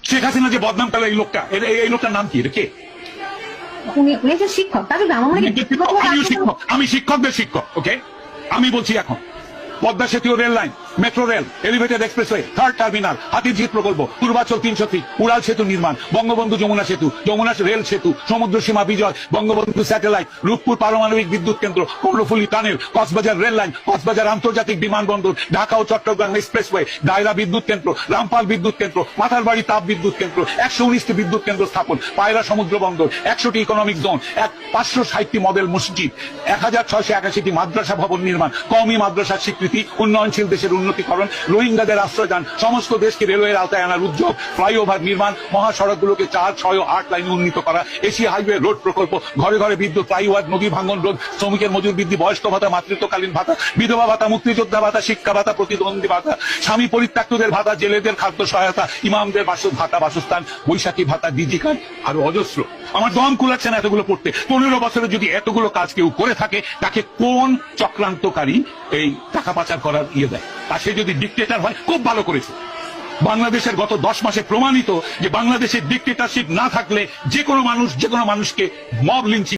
শেখ হাসিনা যে বদনাম পেল এই লোকটার নাম কি? কে? উনি একজন শিক্ষক। তাদের আমার মনে হয় আমি শিক্ষকদের শিক্ষক। ওকে, আমি বলছি এখন পদ্মা সেতু rail line, metro rail, elevated expressway, third terminal, Hatirjheel প্রকল্প, পূর্বাচল 300 ফিট, উড়াল সেতু নির্মাণ, বঙ্গবন্ধু যমুনা সেতু, যমুনা রেল সেতু, সমুদ্র সীমা বিজয়, বঙ্গবন্ধু স্যাটেলাইট, রূপপুর পারমাণবিক বিদ্যুৎ কেন্দ্র, Karnaphuli tunnel, Cox's Bazar rail line, Cox's Bazar আন্তর্জাতিক বিমানবন্দর, ঢাকা ও চট্টগ্রাম এক্সপ্রেসওয়ে, দায়রা বিদ্যুৎ কেন্দ্র, রামপাল বিদ্যুৎ কেন্দ্র, মাথারবাড়ি তাপ বিদ্যুৎ কেন্দ্র, 119টি বিদ্যুৎ কেন্দ্র স্থাপন, পায়রা সমুদ্র বন্দর, 100টি ইকোনমিক জোন, 560টি মডেল মসজিদ, 1681টি মাদ্রাসা ভবন নির্মাণ, কওমি মাদ্রাসার স্বীকৃতি, উন্নয়নশীল দেশের উন্নতিকরণ, রোহিঙ্গাদের আশ্রয়দান, সমস্ত দেশকে রেলওয়ের আওতায় আনার উদ্যোগ, ফ্লাইওভার নির্মাণ, মহাসড়কগুলোকে 4, 6 ও 8 লাইনে উন্নীত করা, এশিয়া হাইওয়ে রোড প্রকল্প, ঘরে ঘরে বিদ্যুৎ, ফ্লাইওভার, নদী ভাঙ্গন রোধ, শ্রমিকের মজুর বৃদ্ধি, বয়স্ক ভাতা, মাতৃত্বকালীন ভাতা, বিধবা ভাতা, মুক্তিযোদ্ধা ভাতা, শিক্ষা ভাতা, প্রতিদ্বন্দ্বী ভাতা, স্বামী পরিত্যক্তদের ভাতা, জেলেদের খাদ্য সহায়তা, ইমামদের ভাতা, বাসস্থান, বৈশাখী ভাতা, ডিজি কার্ড, আরো অজস্র। আমার দম কুলাচ্ছে না এতগুলো পড়তে। 15 বছরে যদি এতগুলো কাজ কেউ করে থাকে, তাকে কোন চক্রান্তকারী এই টাকা পাচার করার দেয়? আর সে যদি ডিক্টেটর হয়, খুব ভালো করেছে। বাংলাদেশের গত 10 মাসে প্রমাণিত যে বাংলাদেশের ডিক্টেটরশিপ না থাকলে যে কোনো মানুষকে মব লিঞ্চিং